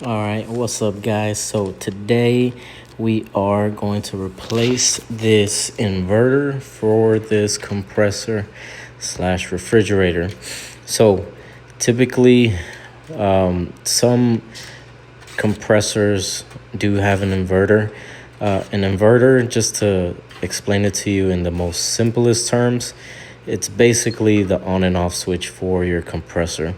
All right, what's up, guys? So today we are going to replace this inverter for this compressor slash refrigerator. So typically, some compressors do have an inverter. An inverter, just to explain it to you in the most simplest terms, it's basically the on and off switch for your compressor.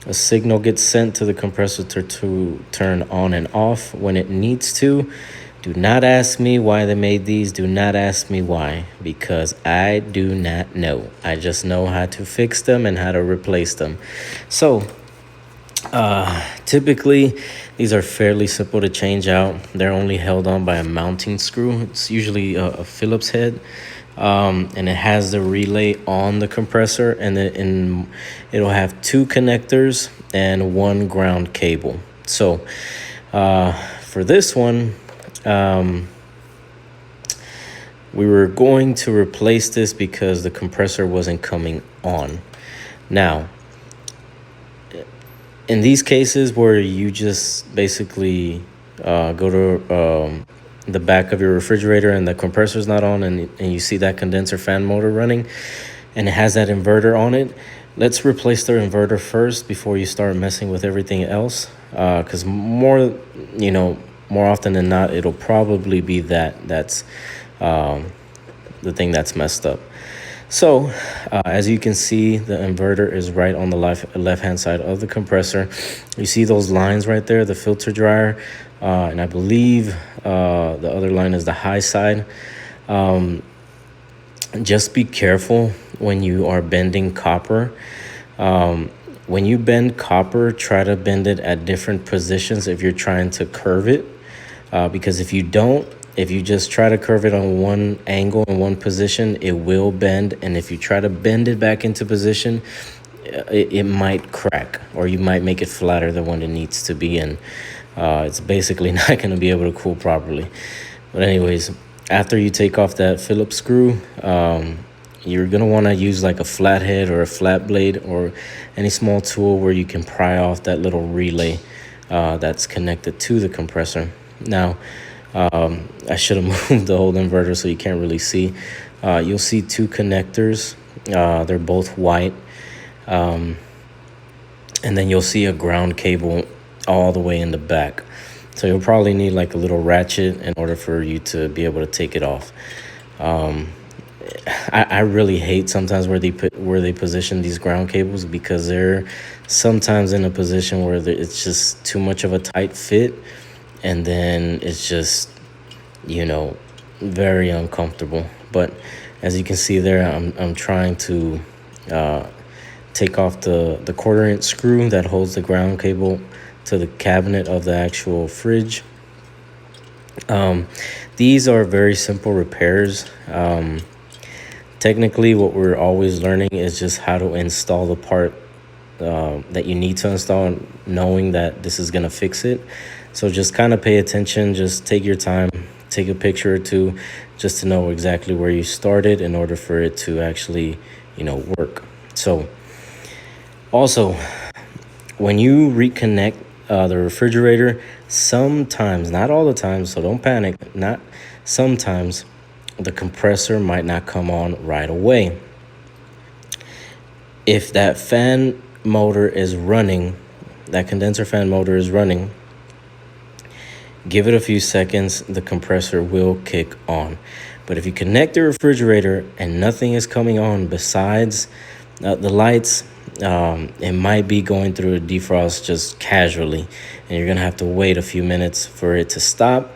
A signal gets sent to the compressor to turn on and off when it needs to. Do not ask me why they made these. Do not ask me why, because I do not know. I just know how to fix them and how to replace them. So typically, these are fairly simple to change out. They're only held on by a mounting screw. It's usually a Phillips head. And it has the relay on the compressor, and then it'll have two connectors and one ground cable. So for this one, we were going to replace this because the compressor wasn't coming on. Now, in these cases where you just basically go to the back of your refrigerator and the compressor's not on, and you see that condenser fan motor running and it has that inverter on it, let's replace the inverter first before you start messing with everything else, because more often than not, it'll probably be that's the thing that's messed up. So as you can see, the inverter is right on the left-hand side of the compressor. You see those lines right there, the filter dryer, and I believe the other line is the high side. Just be careful when you are bending copper. When you bend copper, try to bend it at different positions if you're trying to curve it, because if you just try to curve it on one angle in one position, it will bend. And if you try to bend it back into position, it might crack, or you might make it flatter than what it needs to be. And it's basically not going to be able to cool properly. But anyways, after you take off that Phillips screw, you're going to want to use like a flathead or a flat blade or any small tool where you can pry off that little relay that's connected to the compressor. Now, I should have moved the whole inverter so you can't really see. You'll see two connectors. They're both white. And then you'll see a ground cable all the way in the back. So you'll probably need like a little ratchet in order for you to be able to take it off. I really hate sometimes where they position these ground cables, because they're sometimes in a position where it's just too much of a tight fit. And then it's just, very uncomfortable. But as you can see there, I'm trying to take off the 1/4-inch screw that holds the ground cable to the cabinet of the actual fridge. These are very simple repairs. Technically, what we're always learning is just how to install the part that you need to install, knowing that this is going to fix it. So just kind of pay attention, just take your time, take a picture or two, just to know exactly where you started in order for it to actually, work. So also, when you reconnect the refrigerator, sometimes, not all the time, so don't panic, sometimes the compressor might not come on right away. If that fan motor is running, that condenser fan motor is running, give it a few seconds, the compressor will kick on. But if you connect the refrigerator and nothing is coming on besides the lights, it might be going through a defrost just casually, and you're gonna have to wait a few minutes for it to stop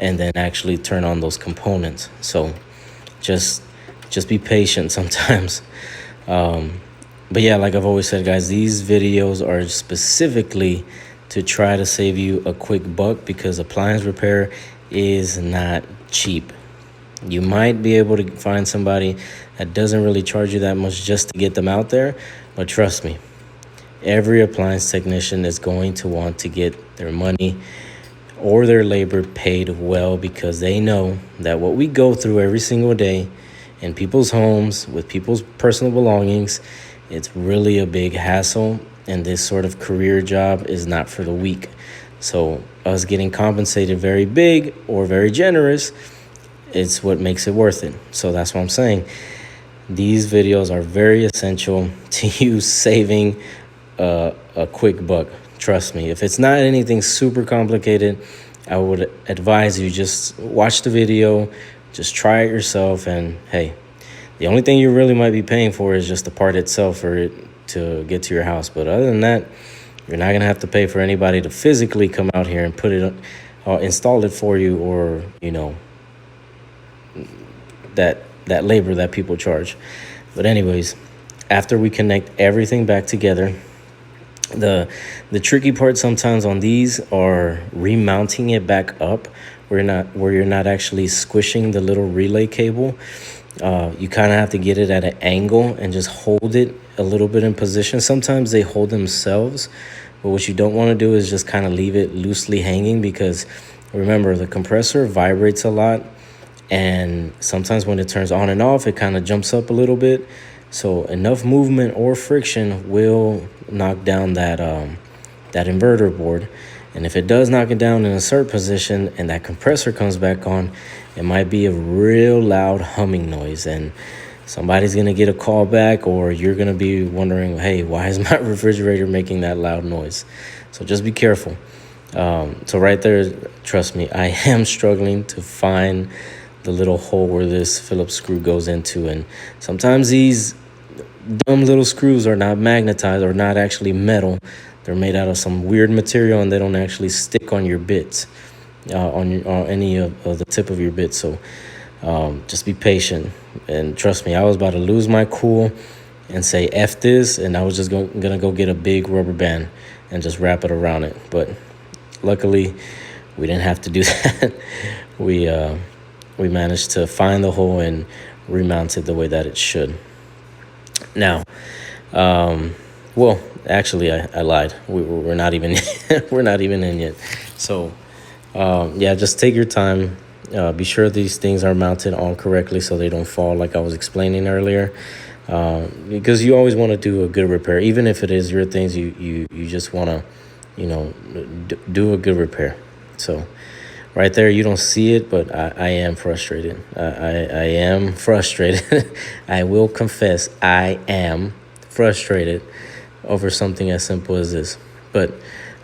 and then actually turn on those components. So just be patient sometimes. But yeah, like I've always said, guys, these videos are specifically to try to save you a quick buck, because appliance repair is not cheap. You might be able to find somebody that doesn't really charge you that much just to get them out there, but trust me, every appliance technician is going to want to get their money or their labor paid well, because they know that what we go through every single day in people's homes with people's personal belongings, it's really a big hassle, and this sort of career job is not for the weak. So us getting compensated very big or very generous, it's what makes it worth it. So that's what I'm saying. These videos are very essential to you saving a quick buck. Trust me. If it's not anything super complicated, I would advise you just watch the video, just try it yourself, and hey, the only thing you really might be paying for is just the part itself for it to get to your house. But other than that, you're not gonna have to pay for anybody to physically come out here and put it, install it for you, or that labor that people charge. But anyways, after we connect everything back together, the tricky part sometimes on these are remounting it back up where you're not actually squishing the little relay cable. You kind of have to get it at an angle and just hold it a little bit in position. Sometimes they hold themselves, but what you don't want to do is just kind of leave it loosely hanging, because remember, the compressor vibrates a lot, and sometimes when it turns on and off, it kind of jumps up a little bit. So enough movement or friction will knock down that inverter board. And if it does knock it down in a certain position and that compressor comes back on, it might be a real loud humming noise, and somebody's going to get a call back, or you're going to be wondering, hey, why is my refrigerator making that loud noise? So just be careful. So right there, trust me, I am struggling to find the little hole where this Phillips screw goes into. And sometimes these dumb little screws are not magnetized or not actually metal. They're made out of some weird material, and they don't actually stick on your bits, on any of the tip of your bits. So just be patient, and trust me, I was about to lose my cool and say F this, and I was just gonna go get a big rubber band and just wrap it around it. But luckily we didn't have to do that. We managed to find the hole and remount it the way that it should. Now, well, actually, I lied. We're not even we're not even in yet. So, yeah, just take your time. Be sure these things are mounted on correctly so they don't fall, like I was explaining earlier. Because you always want to do a good repair, even if it is your things. You just want to, do a good repair. So. Right there, you don't see it, but I am frustrated. I am frustrated. I will confess, I am frustrated over something as simple as this. But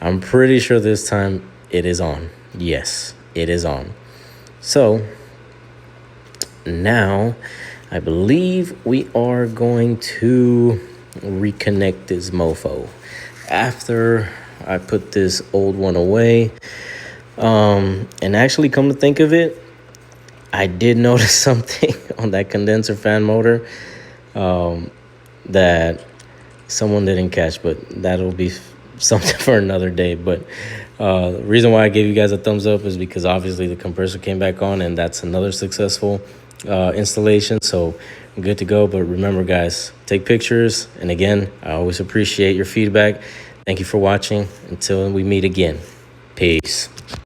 I'm pretty sure this time it is on. Yes, it is on. So now I believe we are going to reconnect this mofo after I put this old one away. And actually, come to think of it, I did notice something on that condenser fan motor that someone didn't catch, but that'll be something for another day. But the reason why I gave you guys a thumbs up is because obviously the compressor came back on, and that's another successful installation. So I'm good to go. But remember, guys, take pictures. And again, I always appreciate your feedback. Thank you for watching. Until we meet again. Peace.